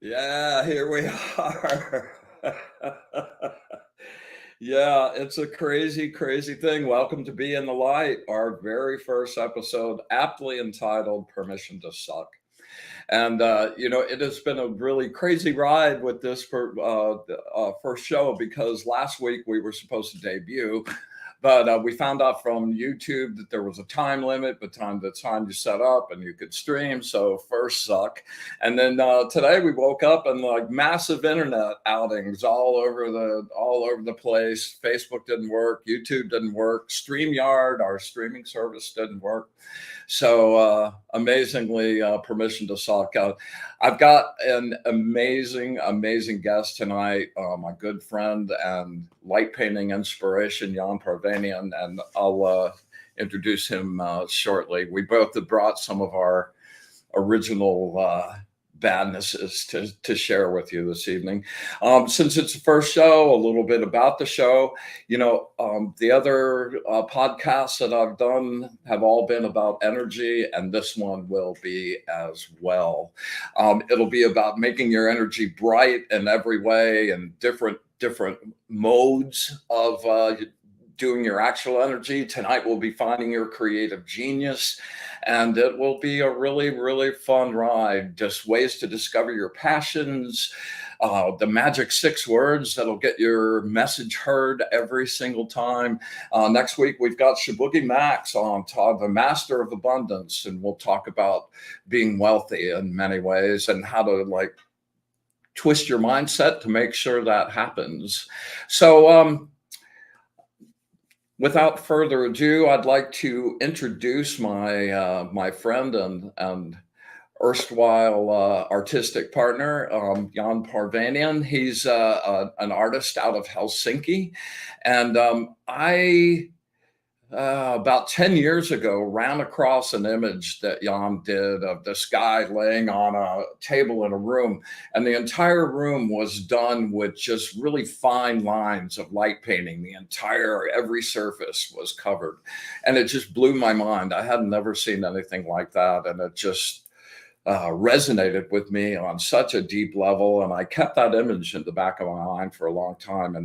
Yeah, here we are. Yeah, it's a crazy, crazy thing. Welcome to Be in the Light, our very first episode, aptly entitled Permission to Suck. And, it has been a really crazy ride with this first show because last week we were supposed to debut. But we found out from YouTube that there was a time limit between the time you set up and you could stream. So first suck. And then today we woke up and like massive internet outings all over the place. Facebook didn't work. YouTube didn't work. StreamYard, our streaming service, didn't work. So amazingly, permission to suck. I've got an amazing, amazing guest tonight, my good friend and light painting inspiration, Janne Parvianen, and I'll introduce him shortly. We both have brought some of our original badnesses to share with you this evening. Since it's the first show, a little bit about the show. The other podcasts that I've done have all been about energy, and this one will be as well. It'll be about making your energy bright in every way and different modes of doing your actual energy. Tonight we'll be finding your creative genius, and it will be a really, really fun ride. Just ways to discover your passions, the magic 6 words that'll get your message heard every single time. Next week, we've got Shabugi Max on, the master of abundance, and we'll talk about being wealthy in many ways and how to twist your mindset to make sure that happens. So, without further ado, I'd like to introduce my friend and erstwhile artistic partner, Janne Parvianen. He's an artist out of Helsinki, and I about 10 years ago ran across an image that Jan did of this guy laying on a table in a room, and the entire room was done with just really fine lines of light painting. Every surface was covered, and it just blew my mind. I had never seen anything like that, and it just resonated with me on such a deep level, and I kept that image in the back of my mind for a long time.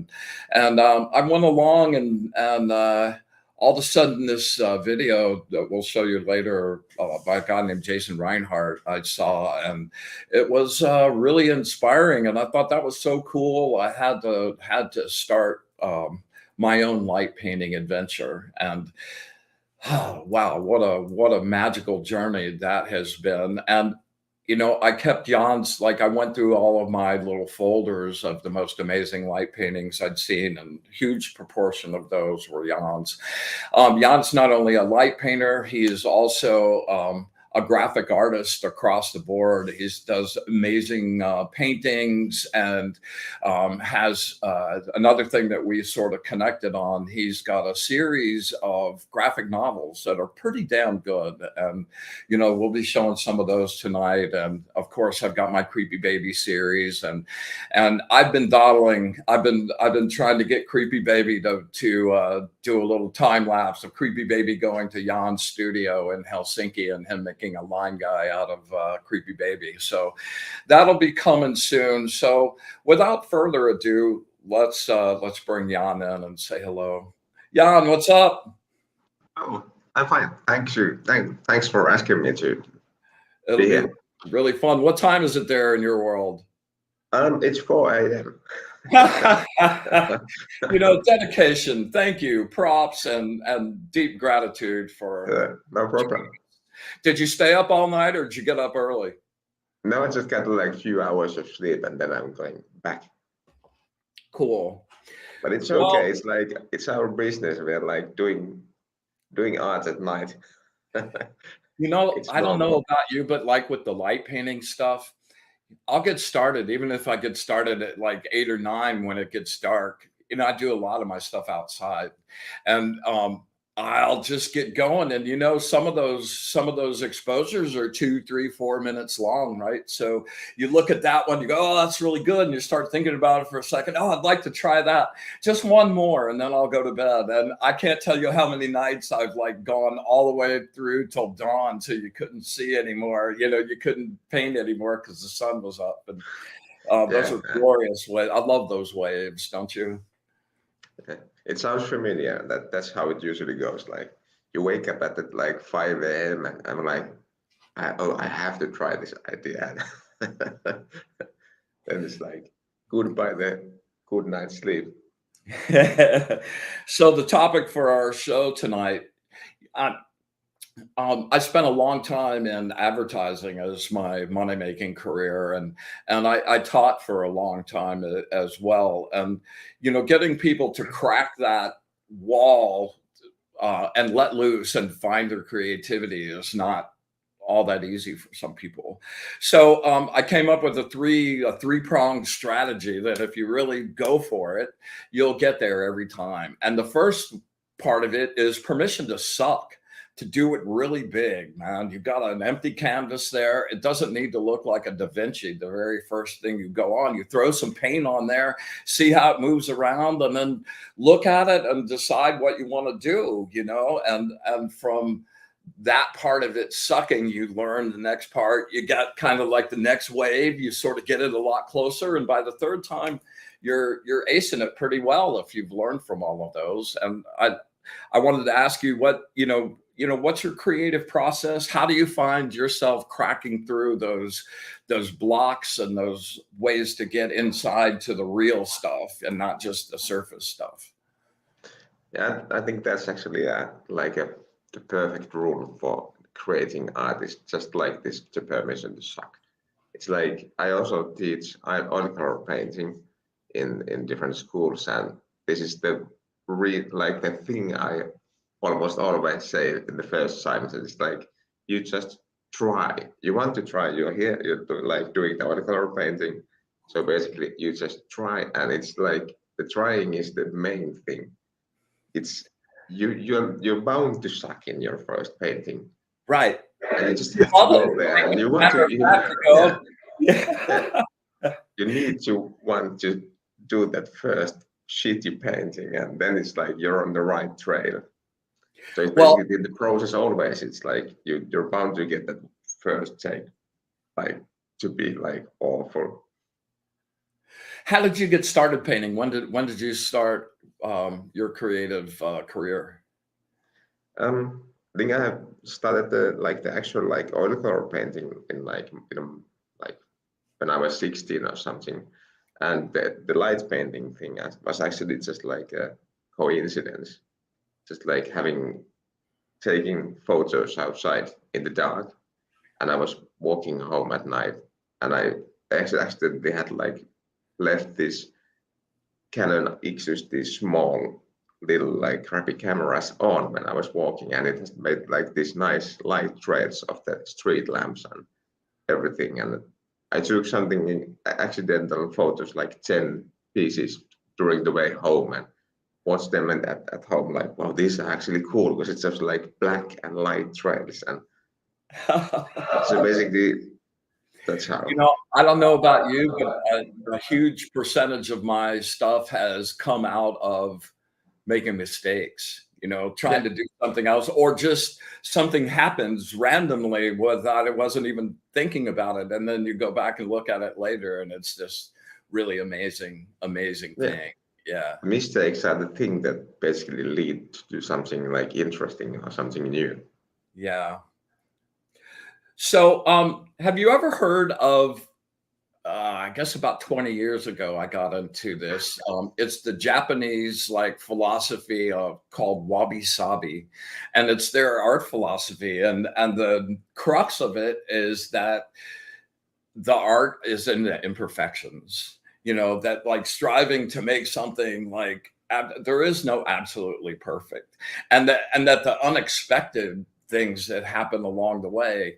And I went along and all of a sudden, this video that we'll show you later by a guy named Jason Reinhardt I saw, and it was really inspiring. And I thought that was so cool. I had to start my own light painting adventure. And wow, what a magical journey that has been. And I kept Jan's, I went through all of my little folders of the most amazing light paintings I'd seen, and a huge proportion of those were Jan's. Jan's not only a light painter, he is also a graphic artist across the board. He does amazing paintings, and has another thing that we sort of connected on. He's got a series of graphic novels that are pretty damn good, and we'll be showing some of those tonight. And of course, I've got my Creepy Baby series, and I've been dawdling. I've been trying to get Creepy Baby to do a little time lapse of Creepy Baby going to Jan's studio in Helsinki and him making a line guy out of Creepy Baby. So that'll be coming soon. So without further ado, let's bring Jan in and say hello. Jan, what's up? Oh, I'm fine. Thank you. Thanks for asking me to. It'll be really fun. What time is it there in your world? It's 4 a.m. Dedication. Thank you. Props and deep gratitude for. No problem. Did you stay up all night or did you get up early? No, I just got like a few hours of sleep and then I'm going back. Cool. But it's okay. It's like it's our business. We're like doing art at night. I don't know about you, but like with the light painting stuff, I'll get started even if I get started at like 8 or 9 when it gets dark. I do a lot of my stuff outside, and I'll just get going. And some of those exposures are 2, 3, 4 minutes long, right? So you look at that one, you go, oh, that's really good, and you start thinking about it for a second. Oh, I'd like to try that. Just one more, and then I'll go to bed. And I can't tell you how many nights I've like gone all the way through till dawn, till you couldn't see anymore. You couldn't paint anymore because the sun was up. And those are glorious waves. I love those waves, don't you? It sounds familiar. That's how it usually goes. Like you wake up at like 5 a.m. and I'm like, I have to try this idea. Then it's like goodbye the good night's sleep. So the topic for our show tonight, I spent a long time in advertising as my money-making career, and I taught for a long time as well. And getting people to crack that wall and let loose and find their creativity is not all that easy for some people. So I came up with a three-pronged strategy that if you really go for it, you'll get there every time. And the first part of it is permission to suck. To do it really big, man. You've got an empty canvas there. It doesn't need to look like a Da Vinci. The very first thing you go on, you throw some paint on there, see how it moves around, and then look at it and decide what you want to do, and from that part of it sucking, you learn the next part. You got kind of like the next wave, you sort of get it a lot closer. And by the third time, you're acing it pretty well if you've learned from all of those. And I wanted to ask you what's your creative process? How do you find yourself cracking through those blocks and those ways to get inside to the real stuff and not just the surface stuff? Yeah, I think that's actually the perfect rule for creating art is just like this, the permission to suck. It's like I also teach oil color painting in different schools, and this is the thing I almost always say in the first time. It's like you just try. You want to try. You're here. You're doing the watercolor painting. So basically, you just try, and it's like the trying is the main thing. It's you're bound to suck in your first painting, right? And you just have to go there, and you want to. You need to want to do that first shitty painting, and then it's like you're on the right trail. So it's basically the process always. It's like you're bound to get that first take, like to be like awful. How did you get started painting? When did you start your creative career? I think I have started the actual oil color painting in like when I was 16 or something, and the light painting thing was actually just like a coincidence, just like taking photos outside in the dark, and I was walking home at night, and I accidentally had left this Canon Ixus, these small little crappy cameras on when I was walking, and it has made these nice light threads of the street lamps and everything. And I took something in accidental photos, 10 pieces during the way home, and watched them and at home wow, these are actually cool because it's just black and light threads. And so basically that's how. I don't know about you, but a huge percentage of my stuff has come out of making mistakes, trying to do something else, or just something happens randomly without I wasn't even thinking about it. And then you go back and look at it later and it's just really amazing thing. Yeah. Mistakes are the thing that basically lead to something interesting or something new. Yeah. So have you ever heard of I guess about 20 years ago, I got into this. It's the Japanese like philosophy called wabi sabi, and it's their art philosophy. And the crux of it is that the art is in the imperfections. You know, that like striving to make something like there is no absolutely perfect, and that the unexpected things that happen along the way,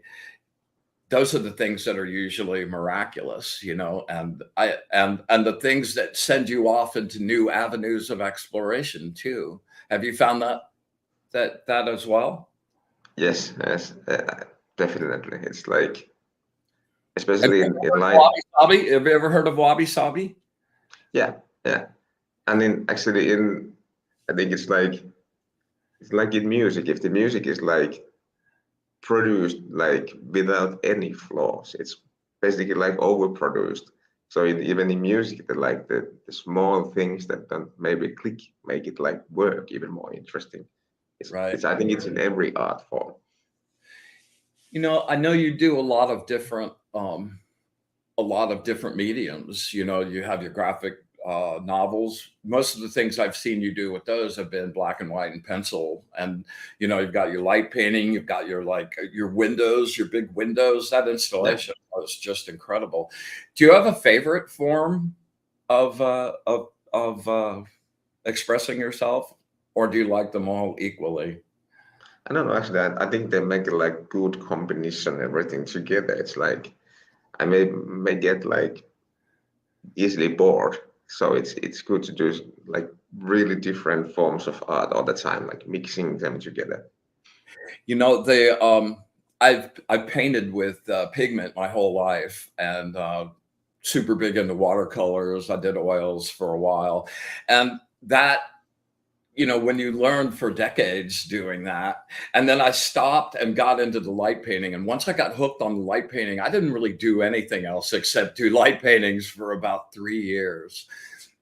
those are the things that are usually miraculous, you know, and the things that send you off into new avenues of exploration too. Have you found that as well? Yes, yes, definitely. It's like, Have especially you ever in heard of life. wabi sabi? Have you ever heard of wabi sabi? Yeah, yeah. And in actually in, I think it's like in music. If the music is like produced like without any flaws, it's basically like overproduced. So even in music, the small things that don't maybe click make it like work even more interesting. Right. It's I think it's in every art form. You know, I know you do a lot of different mediums. You know, you have your graphic novels. Most of the things I've seen you do with those have been black and white and pencil. And you know, you've got your light painting, you've got your like your windows, your big windows. That Yeah. installation was just incredible. Do you have a favorite form of expressing yourself, or do you like them all equally? I don't know, actually, I think they make like good combination, everything together. It's like I may get like easily bored. So it's good to do like really different forms of art all the time, like mixing them together. You know, I've painted with pigment my whole life, and super big into watercolors. I did oils for a while, and that, you know, when you learn for decades doing that, and then I stopped and got into the light painting. And once I got hooked on the light painting, I didn't really do anything else except do light paintings for about 3 years.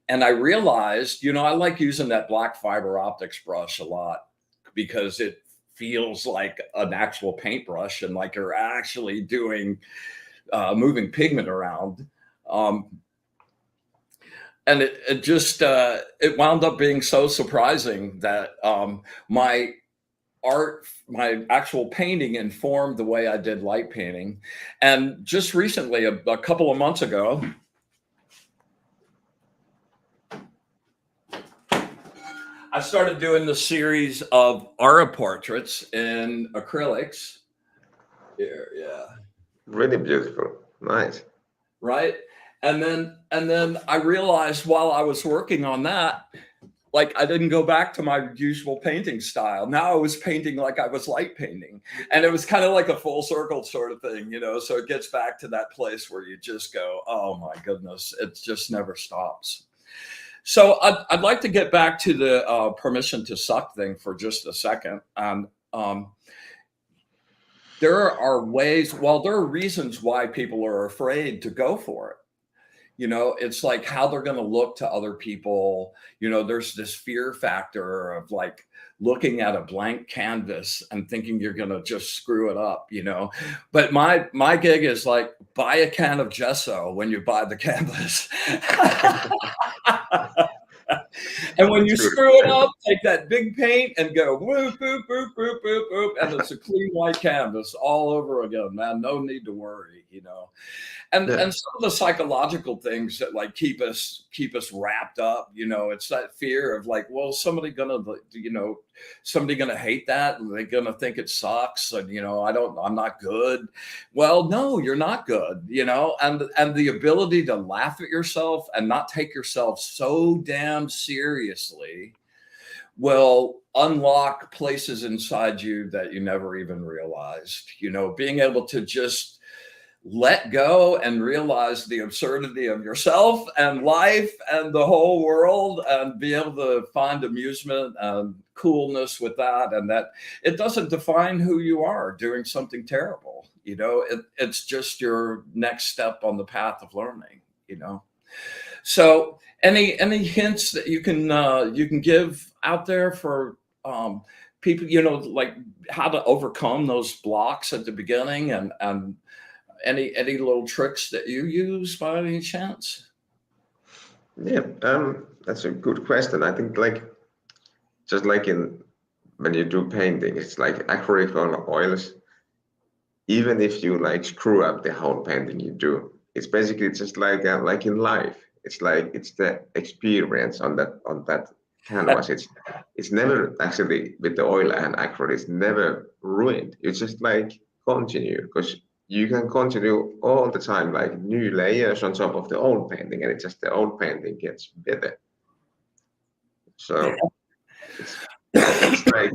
And I realized, you know, I like using that black fiber optics brush a lot because it feels like an actual paintbrush and like you're actually doing moving pigment around. Um, and it just it wound up being so surprising that my art, my actual painting informed the way I did light painting. And just recently, a couple of months ago, I started doing the series of aura portraits in acrylics. Here, yeah, Really beautiful. Nice. right. And then I realized while I was working on that, like I didn't go back to my usual painting style. Now I was painting like I was light painting, and it was kind of like a full circle sort of thing, you know. So it gets back to that place where you just go, "Oh my goodness, it just never stops." So I'd like to get back to the permission to suck thing for just a second. There are ways, well, there are reasons why people are afraid to go for it. You know, it's like how they're going to look to other people. You know, there's this fear factor of like looking at a blank canvas and thinking you're going to just screw it up, you know. But my gig is like buy a can of gesso when you buy the canvas. And when you True. screw it up, take that big paint and go whoop, boop, boop, boop, boop, boop, and it's a clean white canvas all over again, man. No need to worry, you know. And Yeah. some of the psychological things that like keep us wrapped up, you know, it's that fear of like, well, somebody gonna hate that, and they're gonna think it sucks, and you know, I'm not good. Well, no, you're not good, you know, and the ability to laugh at yourself and not take yourself so damn seriously will unlock places inside you that you never even realized. You know, being able to just let go and realize the absurdity of yourself and life and the whole world, and be able to find amusement and coolness with that, and that it doesn't define who you are doing something terrible. You know, it's just your next step on the path of learning, you know. So any hints that you can give out there for people, you know, like how to overcome those blocks at the beginning, and any little tricks that you use by any chance? Yeah, that's a good question. I think like just like in when you do painting, it's like acrylic oils. Even if you like screw up the whole painting you do, it's basically just like in life. It's like it's the experience on that canvas. It's never actually with the oil and acrylic. It's never ruined. It's just like continue because you can continue all the time, like new layers on top of the old painting, and it's just the old painting gets better. So it's like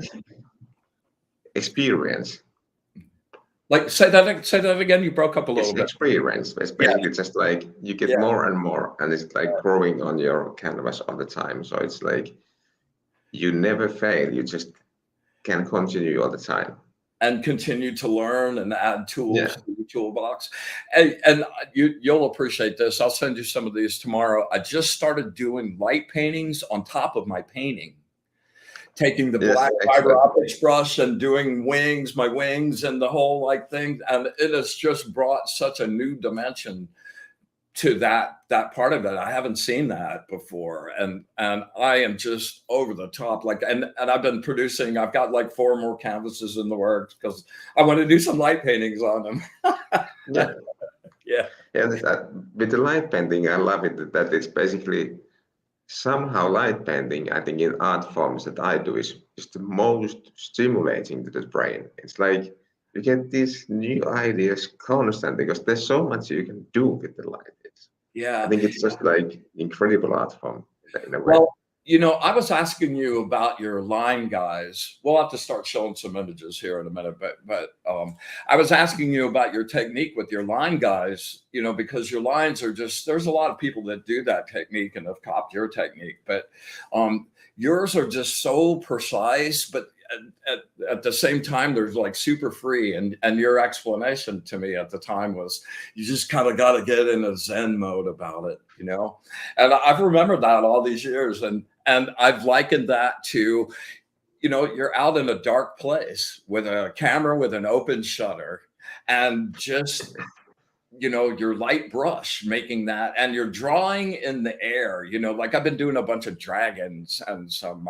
experience. Like say that again. You broke up a It's little bit. experience. It's Yeah, basically just like you get yeah. more and more, and it's like growing on your canvas all the time. So it's like you never fail. You just can continue all the time. And continue to learn and add tools Yeah. to the toolbox. And you'll appreciate this. I'll send you some of these tomorrow. I just started doing light paintings on top of my painting, taking the Yes. black fiber Excellent. optics brush and doing my wings and the whole like thing. And it has just brought such a new dimension to that part of it. I haven't seen that before, and I am just over the top. Like, and I've been producing. I've got like 4 more canvases in the works because I want to do some light paintings on them. Yeah. Yeah, Yeah. With the light painting, I love it that it's basically somehow light painting. I think in art forms that I do is the most stimulating to the brain. It's like you get these new ideas constantly because there's so much you can do with the light. I yeah. think it's just like incredible art form in a way. Well, I was asking you about your line guys. We'll have to start showing some images here in a minute, but I was asking you about your technique with your line guys, because your lines are just, there's a lot of people that do that technique and have copied your technique, but yours are just so precise, but at the same time, there's like super free. And your explanation to me at the time was you just kind of got to get in a Zen mode about it, and I've remembered that all these years. And I've likened that to, you're out in a dark place with a camera with an open shutter and just, your light brush making that, and you're drawing in the air, like I've been doing a bunch of dragons and some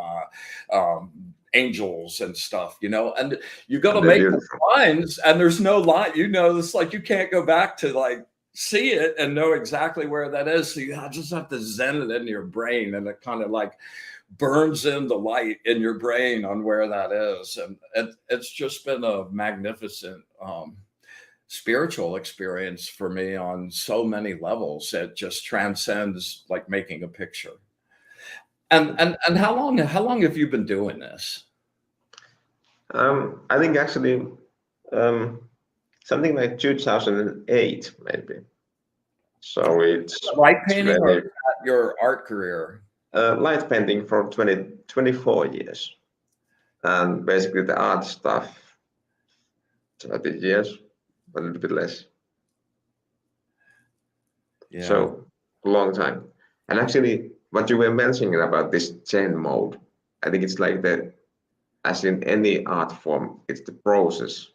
angels and stuff, and you got And to they're make the beautiful. lines and there's no line, it's like you can't go back to like see it and know exactly where that is. So you just have to zen it in your brain, and it kind of like burns in the light in your brain on where that is. And it's just been a magnificent spiritual experience for me on so many levels. It just transcends like making a picture. And how long have you been doing this? I think actually um, something like 2008 maybe. So Light it's painting or very your art career? light painting for 24 years, and basically the art stuff 30 years, a little bit less. Yeah. So a long time. And actually, what you were mentioning about this Zen mode, I think it's like that, as in any art form, it's the process.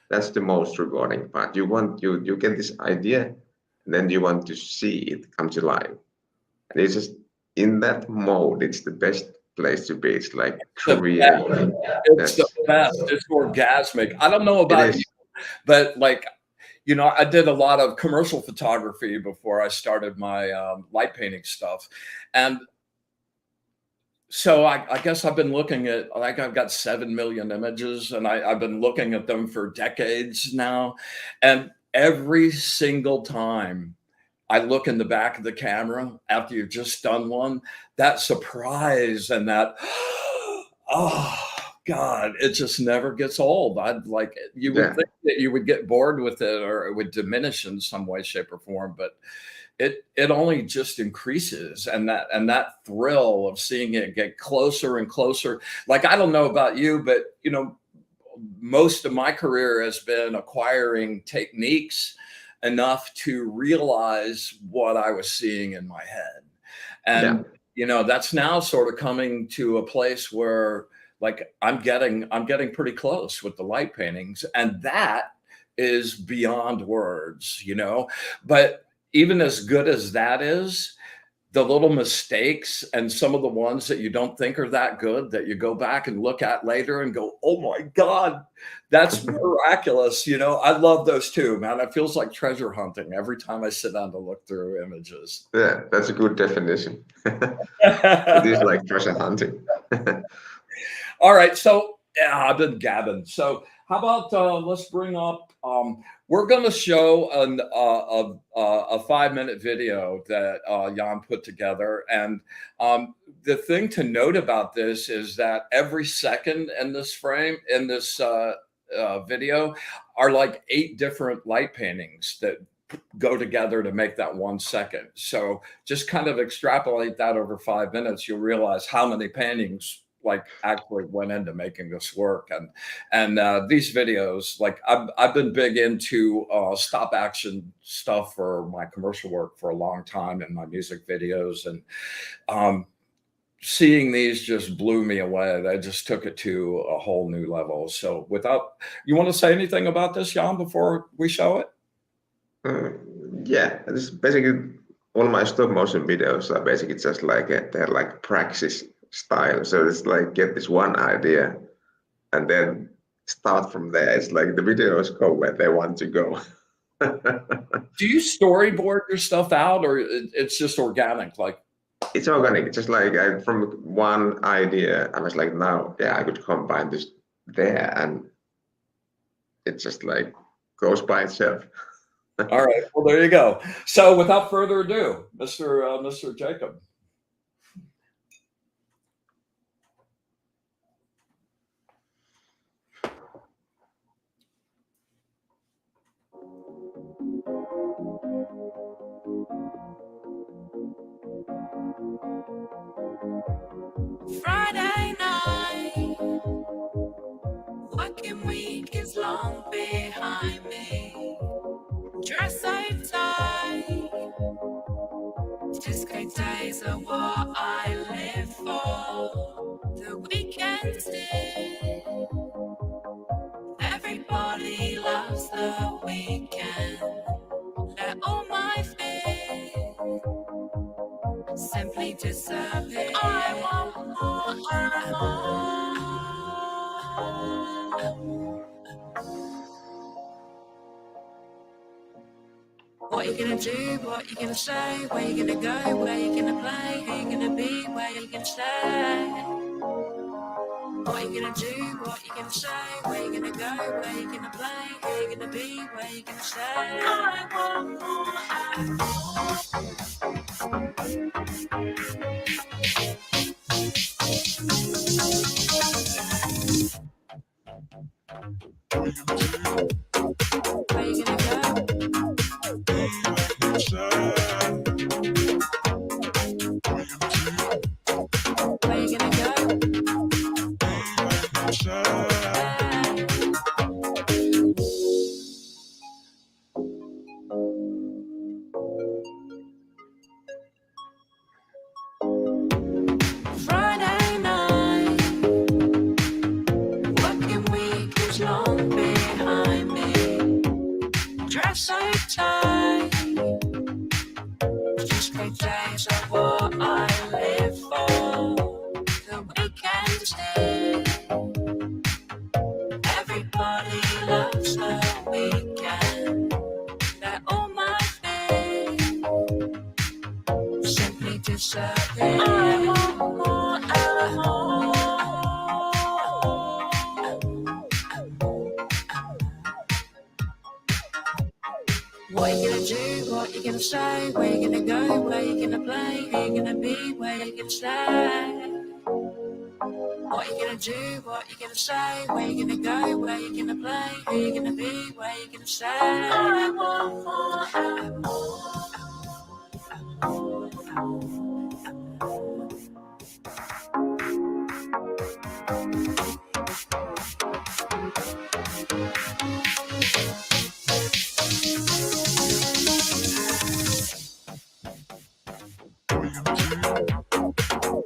That's the most rewarding part. You get this idea, and then you want to see it come to life. And it's just in that mode, it's the best place to be. It's like The best. creating. It's the That's best. It's orgasmic. I don't know it about you, is. but like, I did a lot of commercial photography before I started my light painting stuff. And so I guess I've been looking at, like, I've got 7 million images, and I've been looking at them for decades now. And every single time I look in the back of the camera after you've just done one, that surprise and that, oh God, it just never gets old. I'd like, you would Yeah, think that you would get bored with it or it would diminish in some way, shape, or form, but it only just increases. And that thrill of seeing it get closer and closer. Like, I don't know about you, but most of my career has been acquiring techniques enough to realize what I was seeing in my head. yeah, And that's now sort of coming to a place where like I'm getting pretty close with the light paintings. And that is beyond words, you know? But even as good as that is, the little mistakes and some of the ones that you don't think are that good that you go back and look at later and go, oh my God, that's miraculous. You know, I love those too, man. It feels like treasure hunting every time I sit down to look through images. Yeah, that's a good definition. It is like treasure hunting. All right, so yeah, I've been gabbing. So how about let's bring up? We're going to show a 5-minute video that Jan put together, and the thing to note about this is that every second in this frame in this video are like 8 different light paintings that go together to make that 1 second. So just kind of extrapolate that over 5 minutes, you'll realize how many paintings like actually went into making this work. And these videos, like I've been big into stop action stuff for my commercial work for a long time in my music videos, and seeing these just blew me away. They just took it to a whole new level. So without, you want to say anything about this, Jan, before we show it? Yeah, this is basically all my stop motion videos are basically just like they're like praxis style. So it's like get this one idea and then start from there. It's like the videos go where they want to go. Do you storyboard your stuff out, or it's just organic? Like it's organic. It's just like from one idea, I was like, now, yeah, I could combine this there, and it just like goes by itself. All right. Well, there you go. So without further ado, Mr. Jacob. Friday night, working week is long behind me. Dress so tight, disco days are what I live for. The weekend's here, everybody loves the weekend. Let all my fears simply disappear. I want more. What you gonna do, what you gonna say, where you gonna go, where you gonna play, who you gonna be, where you gonna stay. What you gonna do, what you gonna say, where you gonna go, where you gonna play, who you gonna be, where you gonna stay. I want more. Where you gonna go? Where you gonna go? Friday night, working week is long behind me. Dress so tight, just great days are what I live for. The weekend's here, everybody loves the weekend. Let all my fears simply disappear. I want more alcohol. What you gonna do, what you gonna say, where you gonna go, where you gonna play, who you gonna be, where you gonna stay. What you gonna do, what you gonna say, where you gonna go, where you gonna play, who you gonna be, where you gonna stay. I want more.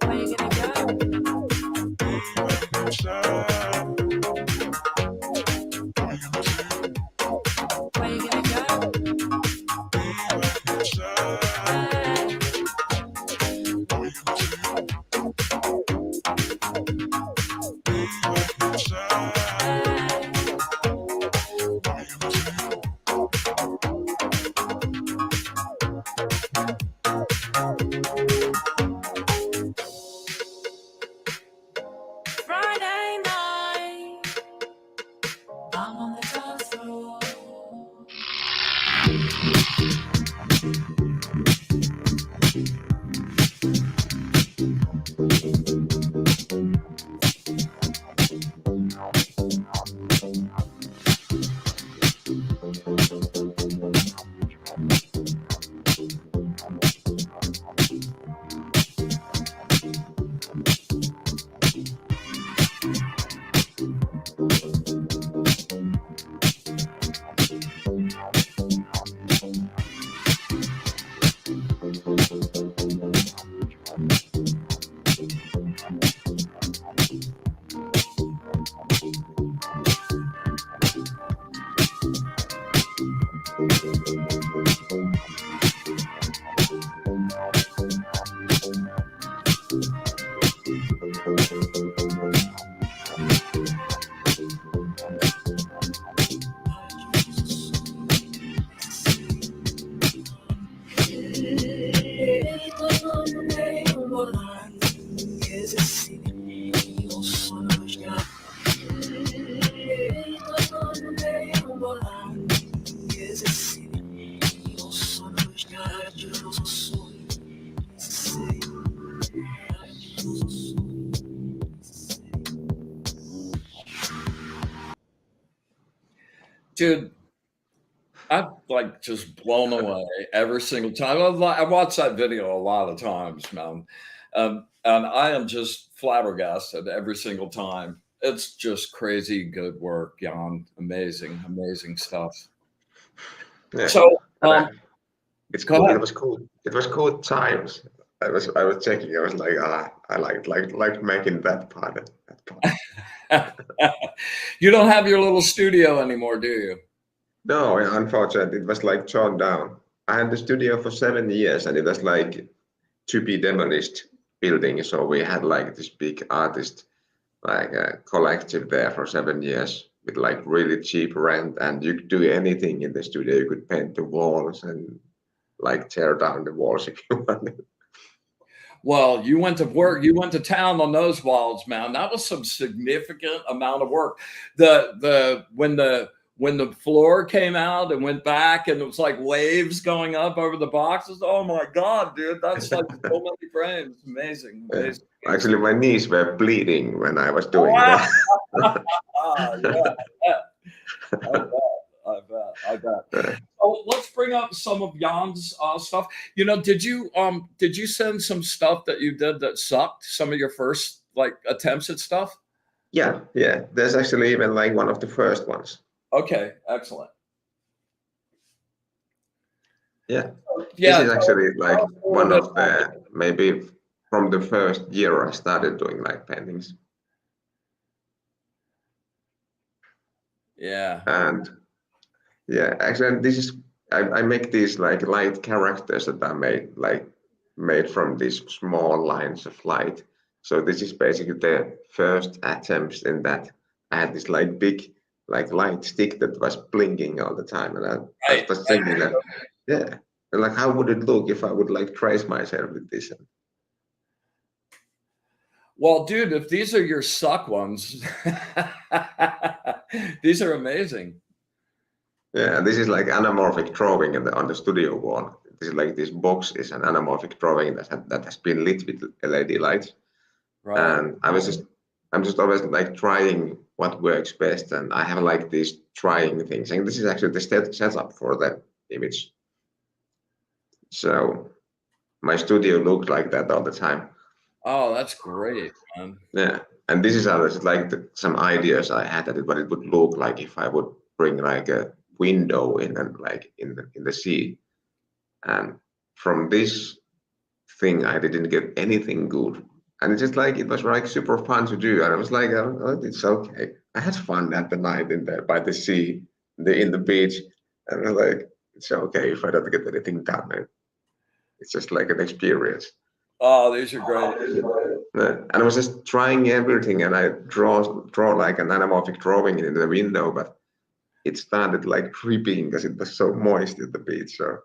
Where you gonna go? Dude, I'm like just blown away every single time. I watch that video a lot of times, man. And I am just flabbergasted every single time. It's just crazy good work, Jan. Amazing, amazing stuff. Yeah. So, It's go cool. ahead. It was cool. It was cool times. I was checking. I was like, I like making that part. You don't have your little studio anymore, do you? No, unfortunately, it was like torn down. I had the studio for 7 years, and it was like to be demolished building. So we had like this big artist like a collective there for 7 years with like really cheap rent, and you could do anything in the studio. You could paint the walls and like tear down the walls if you wanted. Well, you went to work, you went to town on those walls, man. That was some significant amount of work. When the floor came out and went back and it was like waves going up over the boxes. Oh my God, dude. That's like so many frames. Amazing, Yeah. amazing. Actually, my knees were bleeding when I was doing Ah, that. yeah, I bet. Oh, let's bring up some of Jan's stuff. You know, did you send some stuff that you did that sucked? Some of your first like attempts at stuff? Yeah, yeah. There's actually even like one of the first ones. Okay, excellent. Yeah. Yeah, This is actually like tell us a little one bit of about the maybe from the first year I started doing like paintings. yeah. And yeah, actually this is I make these like light characters that I made from these small lines of light. So this is basically the first attempts in that. I had this like big like light stick that was blinking all the time, and I Right. was thinking that yeah, and like how would it look if I would like trace myself with this? Well, dude, if these are your suck ones, these are amazing. Yeah, this is like anamorphic drawing on the studio wall. This is like this box is an anamorphic drawing that has been lit with LED lights. Right. And I'm just always like trying what works best. And I have like these trying things. And this is actually the setup for the image. So my studio looked like that all the time. Oh, that's great, man. Yeah. And this is others like some ideas I had at it, what it would look like if I would bring like a window in and like in the sea. And from this thing, I didn't get anything good. And it's just like it was like super fun to do. And I was like, oh, it's okay. I had fun at the night in there by the sea, in the beach. And I was like, it's okay if I don't get anything done. It's just like an experience. Oh, these are great. And I was just trying everything, and I draw like an anamorphic drawing in the window, but it started like dripping because it was so moist at the beach. So.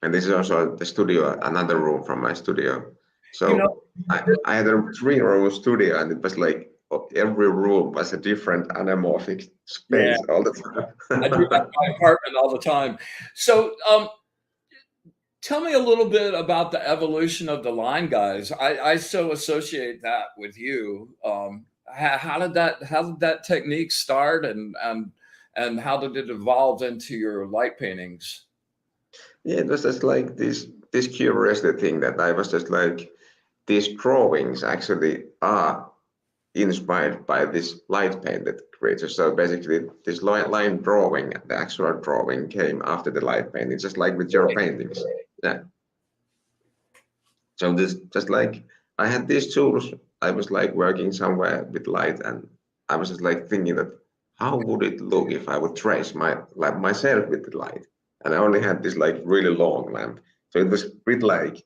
And this is also the studio, another room from my studio. So You know, I had a 3-room studio, and it was like every room was a different anamorphic yeah, space all the I do that time. in my apartment all the time. So, tell me a little bit about the evolution of the line guys. I so associate that with you. How did that technique start, and how did it evolve into your light paintings? Yeah, it was just like this curiosity thing that I was just like these drawings actually are inspired by this light painted creature. So basically, this line drawing, the actual drawing, came after the light painting, just like with your paintings. Yeah. So this just like I had these tools. I was like working somewhere with light, and I was just like thinking that how would it look if I would trace like myself with the light? And I only had this like really long lamp, so it was a bit like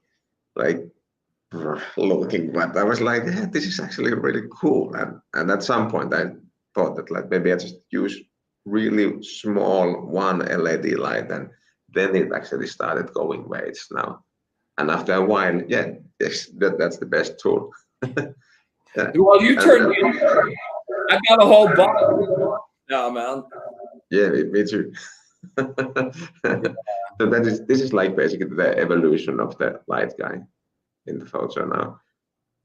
looking, but I was like, yeah, this is actually really cool. And at some point I thought that like maybe I just use really small one LED light, and then it actually started going where it's now. And after a while, yeah, yes, that's the best tool. Yeah. Well, you And, turned me. I got a whole box now, man. yeah, me too. So this is like basically the evolution of the light guy in the photo now.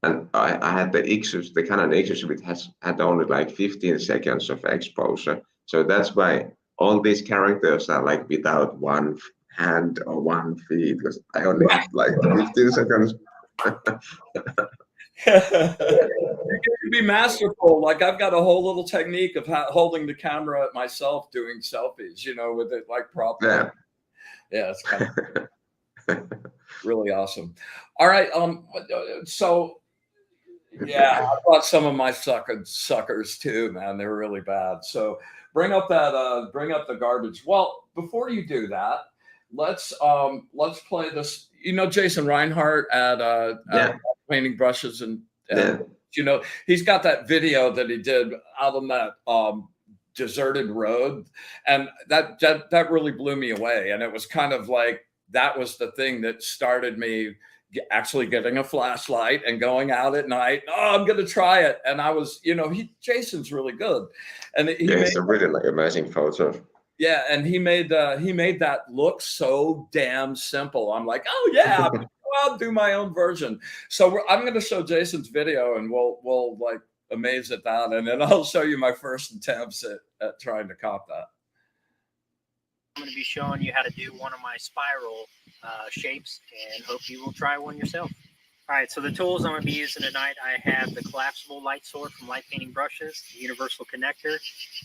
And I had the Ixus, the Canon Ixus, which had only like 15 seconds of exposure. So that's why all these characters are like without one hand or one feet, because I only had like 15 seconds. You can be masterful. Like I've got a whole little technique of holding the camera at myself doing selfies, you know, with it like properly. Yeah. Yeah, it's kind of really awesome. All right. So yeah, I bought some of my suckers too, man. They're really bad. So bring up the garbage. Well, before you do that, let's play this. You know Jason Reinhardt at Painting Brushes and Yeah. you know, he's got that video that he did out on that deserted road, and that really blew me away. And it was kind of like that was the thing that started me actually getting a flashlight and going out at night. Oh, I'm going to try it. And I was, you know, Jason's really good, and it's a really like amazing photo. Yeah, and he made that look so damn simple. I'm like, oh yeah, I'll do my own version. So I'm going to show Jason's video, and we'll like amaze at that, and then I'll show you my first attempts at trying to cop that. I'm going to be showing you how to do one of my spiral shapes, and hope you will try one yourself. All right, so the tools I'm going to be using tonight, I have the collapsible light sword from Light Painting Brushes, the universal connector,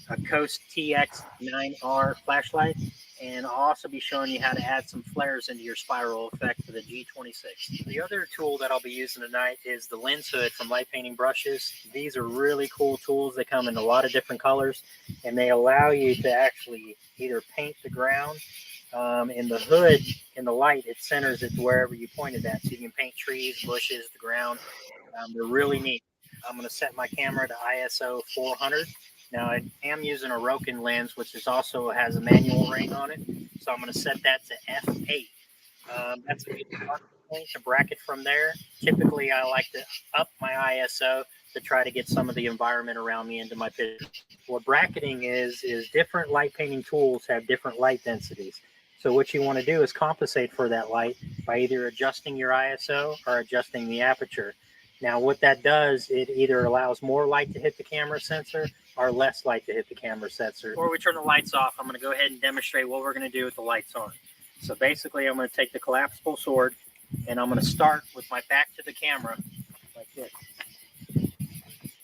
a Coast TX9R flashlight, and I'll also be showing you how to add some flares into your spiral effect for the G26. The other tool that I'll be using tonight is the lens hood from Light Painting Brushes. These are really cool tools. They come in a lot of different colors, and they allow you to actually either paint the ground. In the hood, in the light, it centers it to wherever you pointed at. So you can paint trees, bushes, the ground. They're really neat. I'm going to set my camera to ISO 400. Now I am using a Rokin lens, which also has a manual ring on it. So I'm going to set that to f8. That's a good point to bracket from there. Typically, I like to up my ISO to try to get some of the environment around me into my picture. What bracketing is different light painting tools have different light densities. So what you want to do is compensate for that light by either adjusting your ISO or adjusting the aperture. Now what that does, it either allows more light to hit the camera sensor or less light to hit the camera sensor. Before we turn the lights off, I'm going to go ahead and demonstrate what we're going to do with the lights on. So basically I'm going to take the collapsible sword and I'm going to start with my back to the camera like this.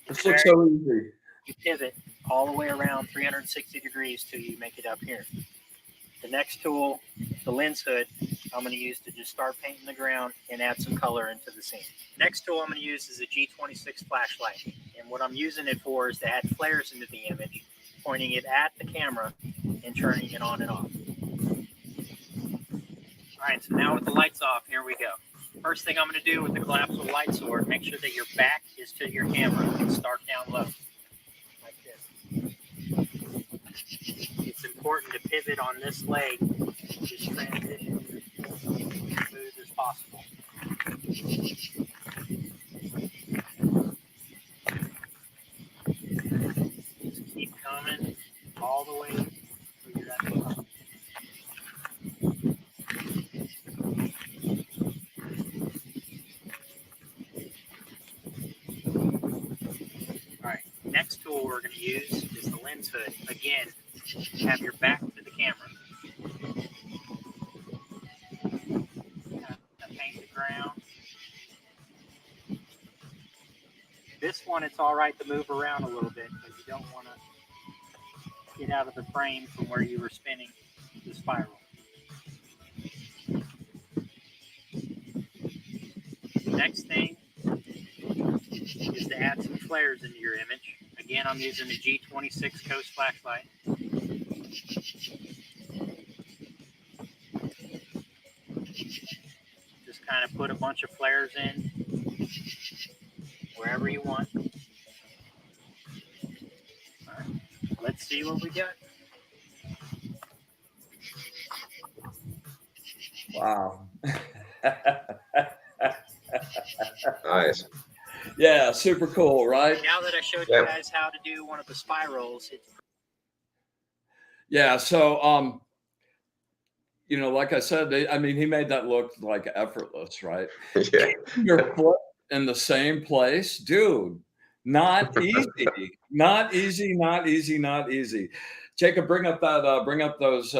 This looks so easy. You pivot all the way around 360 degrees till you make it up here. The next tool, the lens hood, I'm going to use to just start painting the ground and add some color into the scene. Next tool I'm going to use is a G26 flashlight. And what I'm using it for is to add flares into the image, pointing it at the camera and turning it on and off. All right, so now with the lights off, here we go. First thing I'm going to do with the collapsible light sword, make sure that your back is to your camera and start down low, like this. It's important to pivot on this leg, just transition as smooth as possible. Just keep coming all the way till you're at the top. All right, next tool we're going to use is the lens hood. Again, have your back to the camera. Paint the ground. This one, it's all right to move around a little bit because you don't want to get out of the frame from where you were spinning the spiral. Next thing is to add some flares into your image. Again, I'm using the G26 Coast flashlight. Just kind of put a bunch of flares in wherever you want. All right, let's see what we got. Wow. Nice. Yeah, super cool, right? Now that I showed you guys how to do one of the spirals, it's yeah. So, you know, like I said, I mean, he made that look like effortless, right? Yeah. Your foot in the same place, dude. Not easy, not easy, not easy, not easy. Jacob, bring up those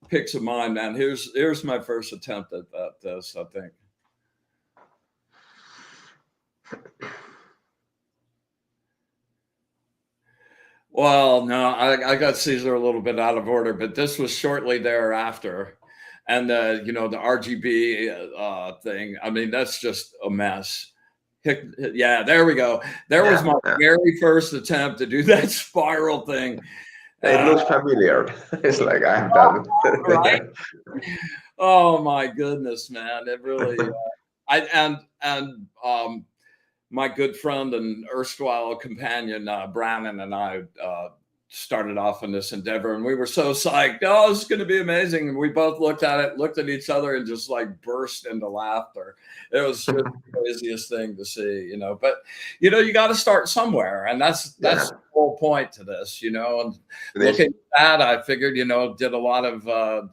pics of mine, man. Here's my first attempt at this, I think. Well, no, I got Caesar a little bit out of order, but this was shortly thereafter. And the RGB thing, I mean, that's just a mess. Yeah, there we go. There was my very first attempt to do that spiral thing. It looks familiar. It's like I've done it. Right? Oh my goodness, man. It really my good friend and erstwhile companion, Brannon, and I started off in this endeavor, and we were so psyched. Oh, this is going to be amazing. And we both looked at each other, and just like burst into laughter. It was just the craziest thing to see, But, you got to start somewhere. And that's the whole point to this, And looking at that, I figured, did a lot of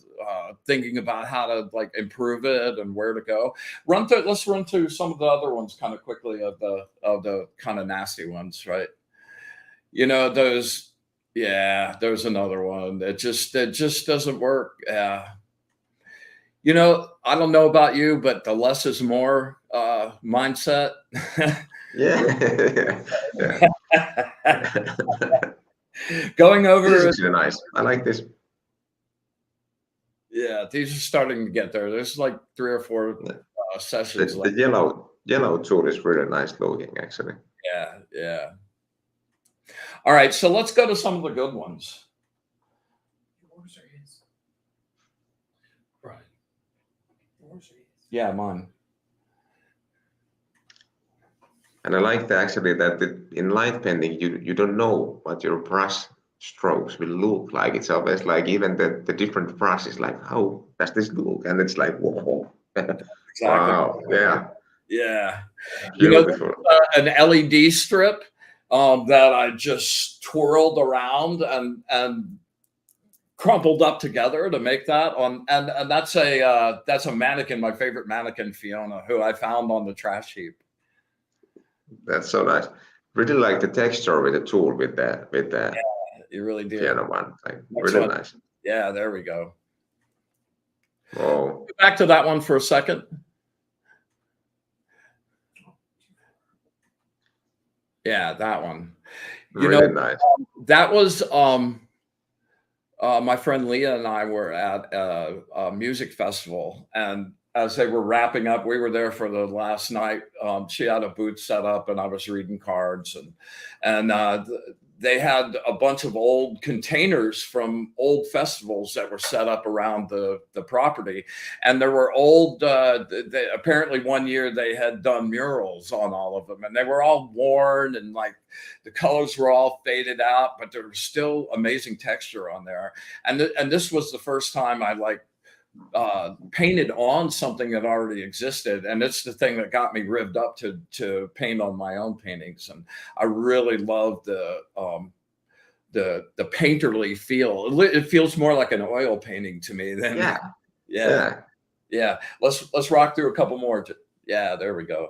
thinking about how to like improve it and where to go. Let's run through some of the other ones kind of quickly of the kind of nasty ones, right? Those. Yeah, there's another one that just doesn't work. I don't know about you, but the less is more mindset. Yeah. Going over. This is really nice. I like this. Yeah, these are starting to get there. There's like 3 or 4 sessions. The yellow tool is really nice looking, actually. Yeah. All right, so let's go to some of the good ones. Right. Yeah, mine. And I like actually that in light painting, you don't know what your brush strokes will look like. It's always like even the different brushes, like how does this look? And it's like, whoa. Exactly. Wow. Yeah. Beautiful. An LED strip that I just twirled around and crumpled up together to make that on, and that's a mannequin, my favorite mannequin, Fiona, who I found on the trash heap. That's so nice. Really like the texture with the tool with that. Yeah, you really do. Piano one, like really nice. Yeah, there we go. Oh. Go back to that one for a second. Yeah, that one. Really nice. That was my friend Leah and I were at a music festival, and as they were wrapping up, we were there for the last night. She had a booth set up, and I was reading cards, and they had a bunch of old containers from old festivals that were set up around the property. And there were old, apparently one year they had done murals on all of them, and they were all worn, and like the colors were all faded out, but there was still amazing texture on there. And this was the first time I painted on something that already existed, and it's the thing that got me revved up to paint on my own paintings. And I really love the painterly feel. It feels more like an oil painting to me than yeah. Let's rock through a couple more. Yeah, there we go.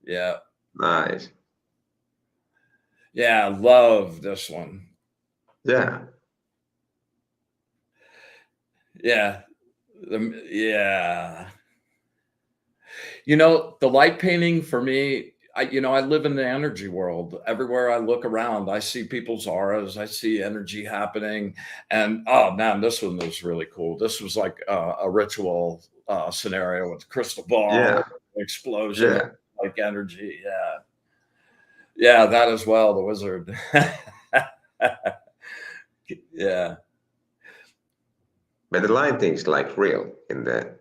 Yeah, nice. Yeah, love this one. Yeah. The light painting for me, I live in the energy world. Everywhere I look around, I see people's auras. I see energy happening. And oh man, this one was really cool. This was like a ritual scenario with crystal ball, explosion, like energy. Yeah, that as well. The wizard. Yeah. But the lighting's like real in the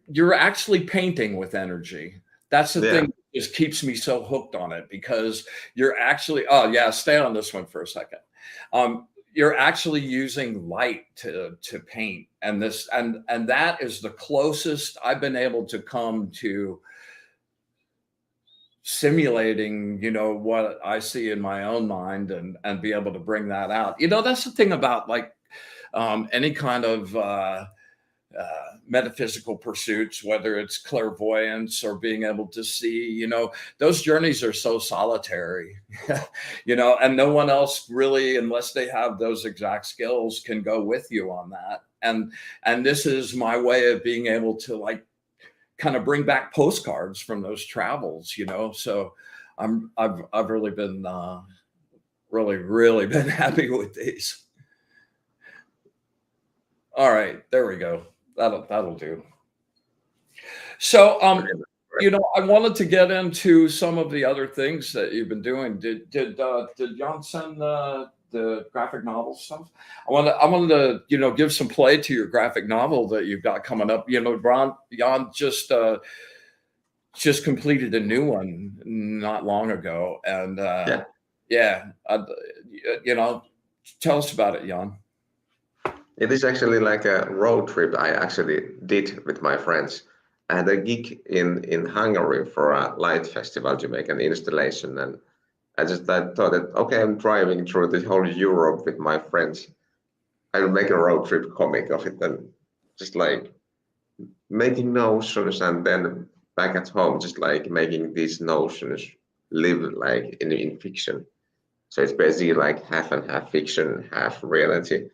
you're actually painting with energy. That's the thing that just keeps me so hooked on it, because you're actually stay on this one for a second. You're actually using light to paint, and that is the closest I've been able to come to simulating, what I see in my own mind, and be able to bring that out. That's the thing about like any kind of metaphysical pursuits, whether it's clairvoyance or being able to see, those journeys are so solitary, and no one else really, unless they have those exact skills, can go with you on that. And this is my way of being able to like kind of bring back postcards from those travels, so I've really been really been happy with these. All right, there we go. That'll do. So, I wanted to get into some of the other things that you've been doing. Did Jan send the graphic novel stuff? I wanted to give some play to your graphic novel that you've got coming up. Jan just completed a new one not long ago, and tell us about it, Jan. It is actually like a road trip I actually did with my friends. I had a gig in Hungary for a light festival to make an installation, and I thought that, okay, I'm driving through the whole Europe with my friends. I'll make a road trip comic of it, and just like making notions, and then back at home, just like making these notions live like in fiction. So it's basically like half and half fiction, half reality.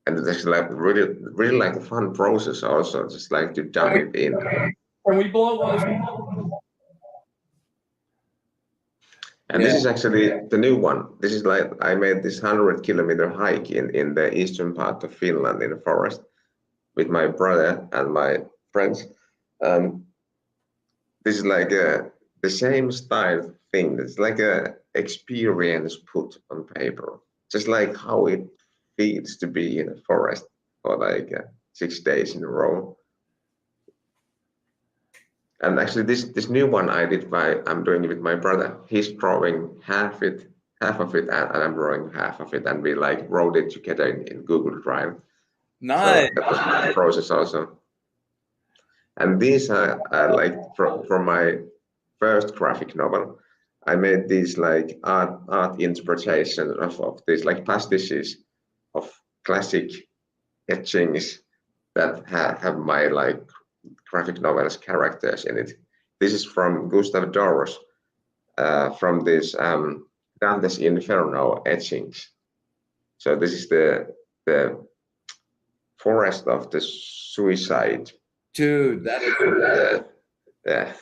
And it's actually like really like a fun process also, just like to dive in. Can we blow those? And this is actually the new one. This is like, I made this 100-kilometer hike in the eastern part of Finland in the forest with my brother and my friends. This is like the same style thing. It's like a experience put on paper, just like how it feels to be in a forest for like 6 days in a row. And actually, this new one I'm doing it with my brother. He's drawing half of it, and I'm drawing half of it, and we like wrote it together in Google Drive. Nice. So that was my process also. And these are like from my first graphic novel. I made these like art interpretations of these like pastiches of classic etchings that have my like graphic novels characters in it. This is from Gustav Dorus, from this Dante's Inferno etchings. So this is the forest of the suicide. Dude, that is yeah.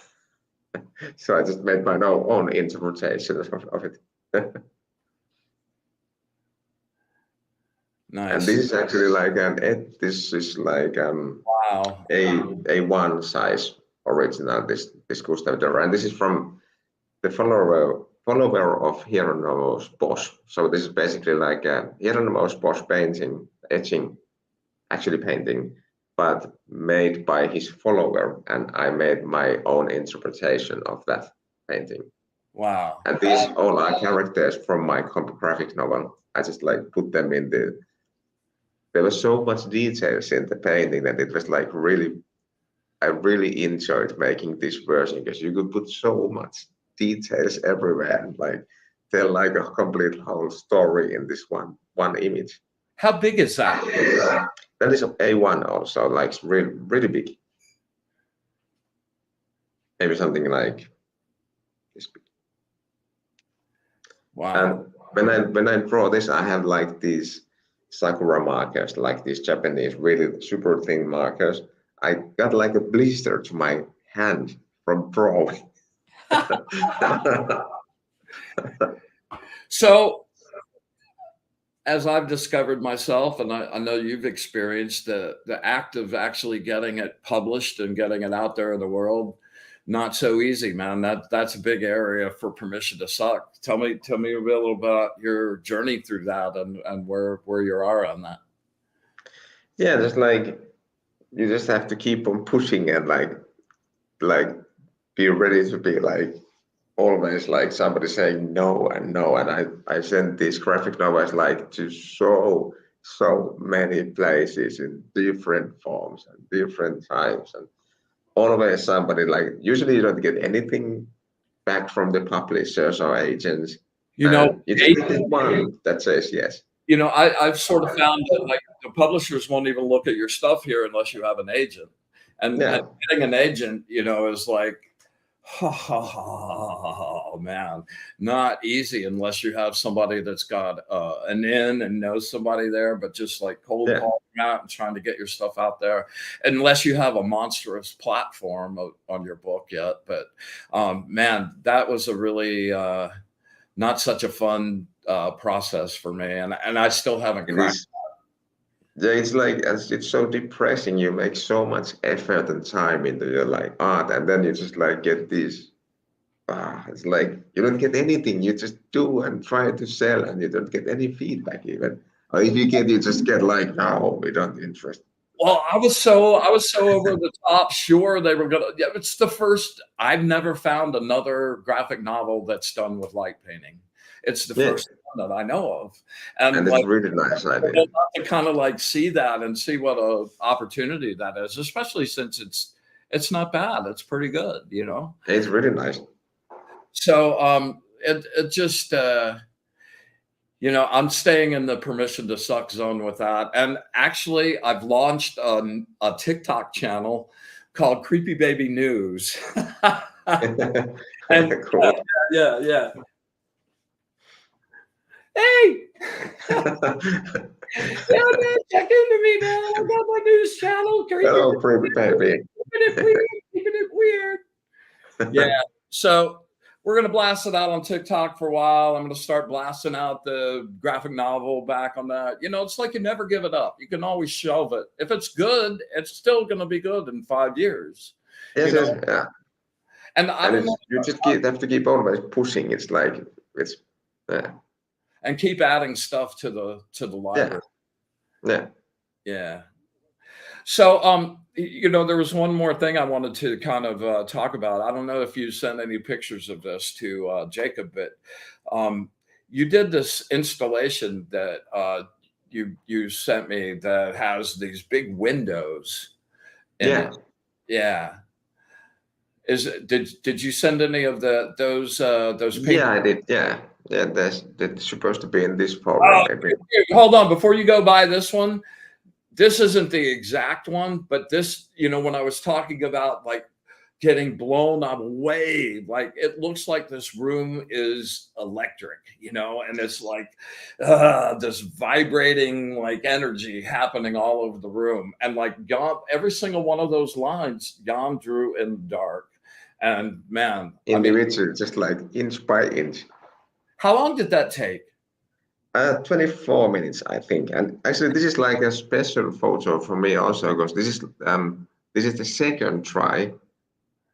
So I just made my own interpretation of it. Nice. And this is actually like this is like wow, a one size original. This Gustav Dorus, and this is from the follower of Hieronymus Bosch. So this is basically like a Hieronymus Bosch painting, etching, actually painting, but made by his follower, and I made my own interpretation of that painting. Wow. And these all are characters from my graphic novel. I just like put them in there was so much details in the painting that it was like I really enjoyed making this version, because you could put so much details everywhere and like tell like a complete whole story in this one image. How big is that? That is A1 also, like really big. Maybe something like this big. Wow. And when I draw this, I have like these Sakura markers, like these Japanese really super thin markers. I got like a blister to my hand from drawing. So, as I've discovered myself, and I know you've experienced, the act of actually getting it published and getting it out there in the world, not so easy, man. That's a big area for permission to suck. Tell me a little about your journey through that and where you are on that. Yeah, just like you just have to keep on pushing and like be ready to be like always like somebody saying no and no. And I sent these graphic novels like to so many places in different forms and different times, and always somebody like, usually you don't get anything back from the publishers or agents. You just get one that says yes. You know, I've sort of found that like the publishers won't even look at your stuff here unless you have an agent. And Yeah, getting an agent, you know, is like, oh man, not easy unless you have somebody that's got an in and knows somebody there, but just like cold yeah. calling out and trying to get your stuff out there, unless you have a monstrous platform on your book yet. But man, that was a really not such a fun process for me, and I still haven't It cracked. is. Yeah, it's like it's so depressing. You make so much effort and time into your like art, and then you just like get this. It's like you don't get anything. You just do and try to sell, and you don't get any feedback even. Or if you get, you just get like, no, we don't interest. Well, I was so over the top sure they were gonna. Yeah, it's the first. I've never found another graphic novel that's done with light painting. It's the Yeah, first one that I know of, and and it's like really nice idea. to kind of like see that and see what a opportunity that is, especially since it's not bad. It's pretty good, you know. It's really nice. So it just you know, I'm staying in the permission to suck zone with that. And actually, I've launched a TikTok channel called Creepy Baby News. And Cool. yeah. Hey, yeah, man, check into me, man. I got my news channel, Creepy Hello, pretty baby. Keeping it weird. Yeah. So we're gonna blast it out on TikTok for a while. I'm gonna start blasting out the graphic novel back on that. You know, it's like you never give it up. You can always shelve it. If it's good, it's still gonna be good in 5 years. Yes, You yes, know, yeah. and I And don't know, you just have to keep always pushing. It's like it's yeah, and keep adding stuff to the yeah, library. yeah. Yeah. So, you know, there was one more thing I wanted to kind of talk about. I don't know if you sent any pictures of this to Jacob, but um, you did this installation that you sent me that has these big windows in Yeah, it. Yeah. Did you send any of those paint? yeah, I did. Yeah, yeah. That's supposed to be in this Oh, folder, maybe. hold on, before you go by this one. This isn't the exact one, but this, you know, when I was talking about like getting blown away, like it looks like this room is electric, you know, and it's like this vibrating like energy happening all over the room. And like Jan, every single one of those lines, Jan drew in the dark. And man, I mean, Individual, just like inch by inch. how long did that take? 24 minutes, I think. And actually, this is like a special photo for me also, because this is the second try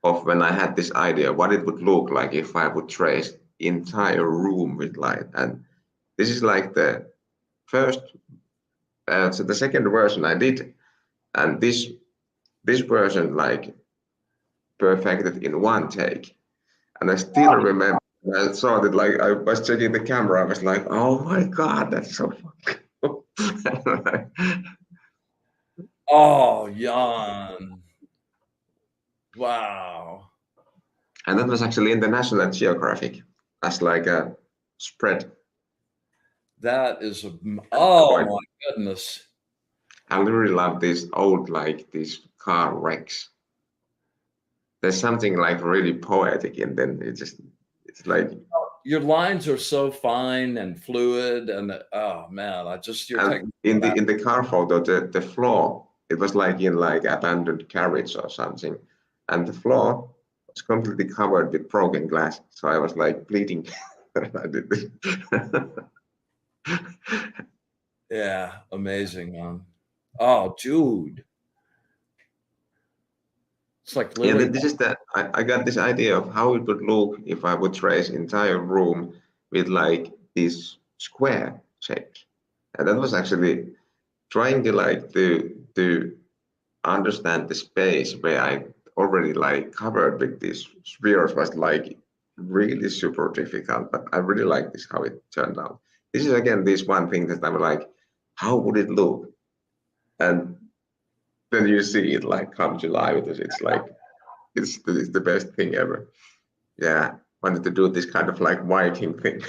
of when I had this idea what it would look like if I would trace entire room with light. And this is like the first, so the second version I did, and this version like perfected in one take. And I still remember when I saw that, like I was checking the camera, I was like, oh my God, that's so fucking cool. Oh, Jan. Wow. And that was actually in the National Geographic as like a spread. That is oh Quite, my goodness. I really love these old, like these car wrecks. There's something like really poetic, and then it's like, Your lines are so fine and fluid, and oh man, you're and taking me back. in the car photo, the floor, it was like in like abandoned carriage or something, and the floor was completely covered with broken glass. So I was like bleeding. I did this. Yeah, amazing, man. Oh, dude. It's like Yeah, literally this is that I got this idea of how it would look if I would trace entire room with like this square shape. And that was actually trying to like to understand the space where I already like covered with these spheres was like really super difficult, but I really like this how it turned out. This is again this one thing that I'm like, how would it look? And then you see it like come to life because it's like it's the best thing ever. Yeah, wanted to do this kind of like Viking thing.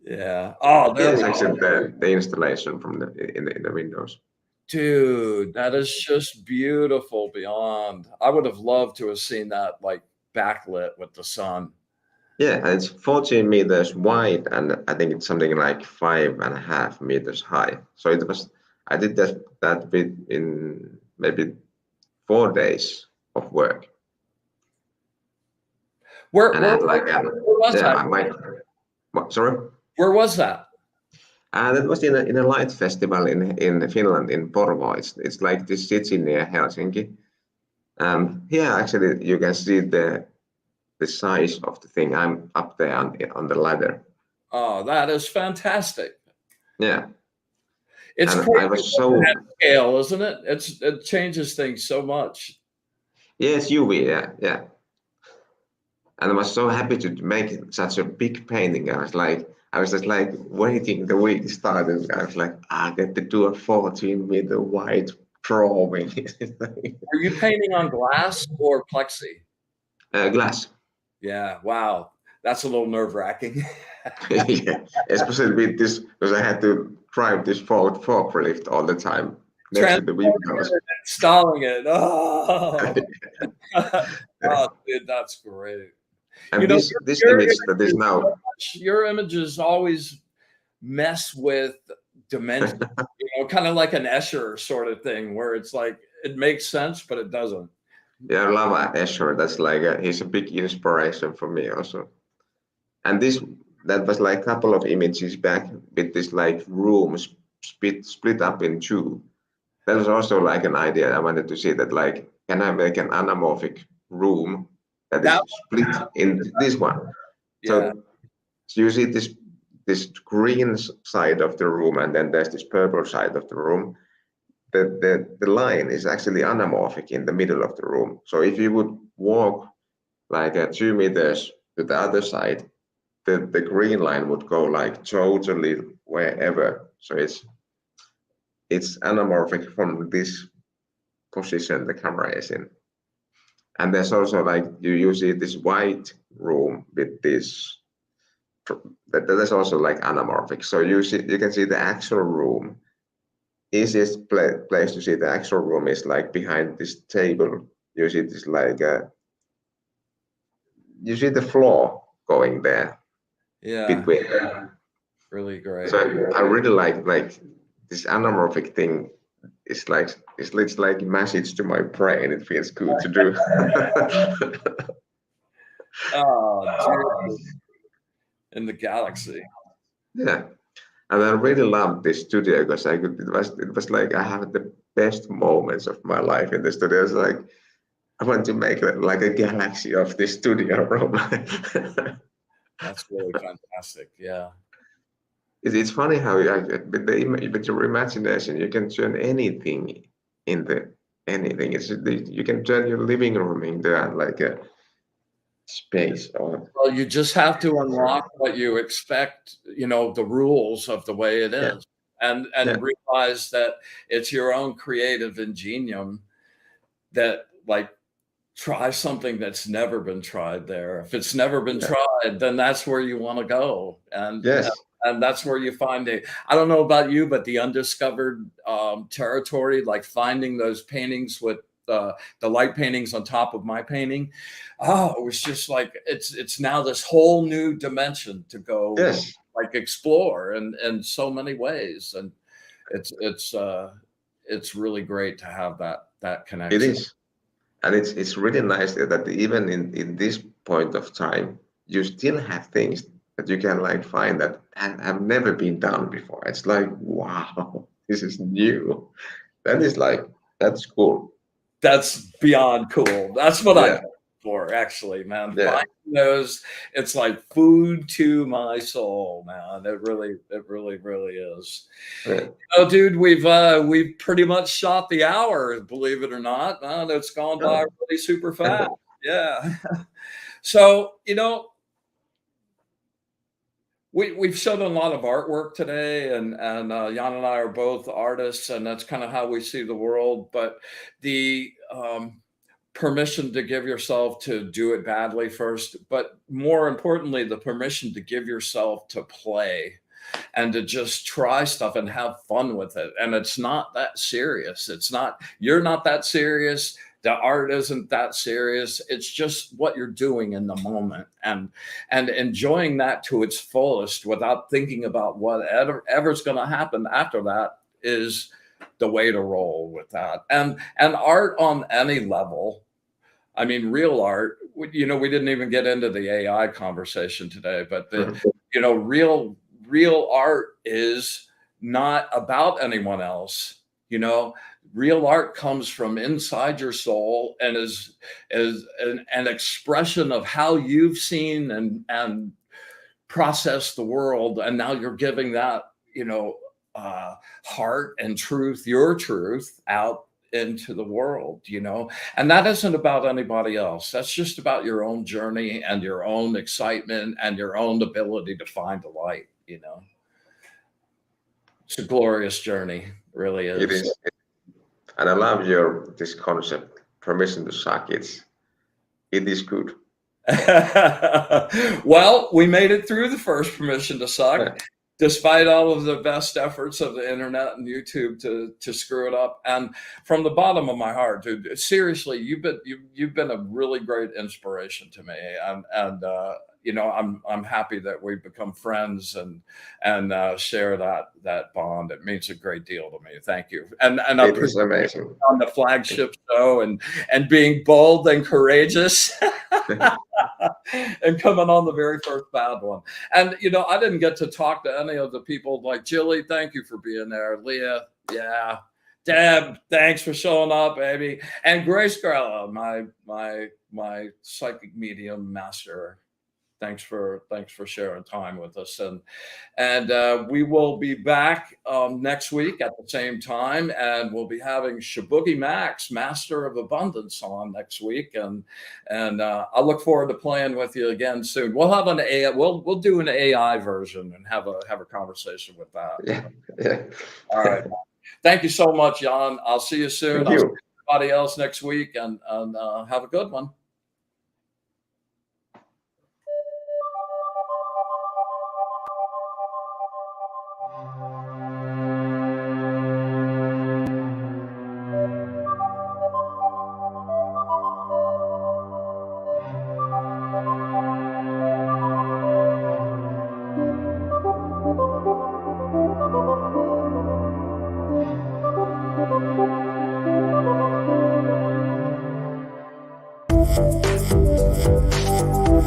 Yeah. Oh, there Yes, we actually go. the installation from the in the windows. Dude, that is just beautiful beyond. I would have loved to have seen that like backlit with the sun. Yeah, and it's 14 meters wide, and I think it's something like 5.5 meters high. So it was, I did that bit in maybe 4 days of work, and I had like Where was yeah, that? I might. What, sorry? Where was that? That was in a light festival in Finland, in Porvoo. It's like this city near Helsinki. Here actually you can see the size of the thing. I'm up there on the ladder. Oh, that is fantastic. Yeah, It's and I crazy was looking so at scale, isn't it? It changes things so much. yes, UV, yeah. And I was so happy to make such a big painting. I was just like waiting the week started. I was like, I get to do a 14-meter wide drawing. Are you painting on glass or plexi? Glass. Yeah, wow. That's a little nerve-wracking. Yeah, especially with this, because I had to drive this forklift all the time next to the Transporting windows. it and installing it. Oh, oh, dude, that's great. You And know, this your image that is now, your images always mess with dimension, kind of like an Escher sort of thing, where it's like it makes sense, but it doesn't. yeah, Lava Escher, that's like he's a big inspiration for me also. And that was like a couple of images back with this like rooms split up in two. That was also like an idea. I wanted to see that like, can I make an anamorphic room that is That, split in this one? yeah, So you see this green side of the room, and then there's this purple side of the room. The line is actually anamorphic in the middle of the room. So if you would walk like 2 meters to the other side, the green line would go like totally wherever. So it's anamorphic from this position the camera is in. And there's also like you see this white room with this that is also like anamorphic. So you can see the actual room. Easiest place to see the actual room is like behind this table. You see this like you see the floor going there yeah, between. really great. So I really like this anamorphic thing. It's like a message to my brain. It feels good to do. Oh, dude, in the galaxy. Yeah, and I really loved this studio because it was like I had the best moments of my life in the studio. It's like I want to make like a galaxy of this studio room. That's really fantastic. Yeah. It's funny how with your imagination you can turn anything into anything. You can turn your living room into like a space or Well, you just have to unlock what you expect, the rules of the way it yeah, is, and yeah, realize that it's your own creative ingenium that like try something that's never been tried there. If it's never been yeah. tried, then that's where you want to go, Yes, and that's where you find it. I don't know about you, but the undiscovered territory, like finding those paintings with the light paintings on top of my painting. Oh, it was just like it's now this whole new dimension to go yes, like explore in so many ways, and it's it's really great to have that it connection. is. And it's really nice that even in this point of time, you still have things that you can like find that have never been done before. It's like, wow, this is new. That is like, that's cool. That's beyond cool. That's what I Yeah, look for, actually, man. yeah. Finding those, it's like food to my soul, man. It really is. Yeah. Oh, dude, we've pretty much shot the hour, believe it or not. It's gone by Oh. really super fast. Yeah. So, we've shown a lot of artwork today, and Jan and I are both artists, and that's kind of how we see the world. But the permission to give yourself to do it badly first, but more importantly, the permission to give yourself to play and to just try stuff and have fun with it. And it's not that serious. It's not, you're not that serious. The art isn't that serious. It's just what you're doing in the moment, and enjoying that to its fullest without thinking about whatever's going to happen after that is the way to roll with that. And art on any level, I mean, real art, you know, we didn't even get into the AI conversation today, but you know, real art is not about anyone else. You know, real art comes from inside your soul and is an expression of how you've seen and processed the world. And now you're giving that, you know, heart and truth, your truth, out into the world, you know. And that isn't about anybody else. That's just about your own journey and your own excitement and your own ability to find the light, you know. It's a glorious journey, really is. It is. And I love this concept, permission to suck. It is good. Well, we made it through the first permission to suck, despite all of the best efforts of the internet and YouTube to screw it up. And from the bottom of my heart, dude, seriously, you've been a really great inspiration to me. And you know, I'm happy that we've become friends and share that bond. It means a great deal to me. Thank you. And it is amazing on the flagship show and being bold and courageous. And coming on the very first bad one. And, you know, I didn't get to talk to any of the people like Jilly. Thank you for being there. Leah. Yeah. Deb, thanks for showing up, baby. And Grace Grella, my psychic medium master. Thanks for sharing time with us. And we will be back next week at the same time, and we'll be having Shabugi Max, Master of Abundance, on next week. And I look forward to playing with you again soon. We'll have an AI. We'll do an AI version and have a conversation with that. Yeah. All right. Thank you so much, Jan. I'll see you soon. Thank you. I'll see everybody else next week, and have a good one.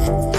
Thank you.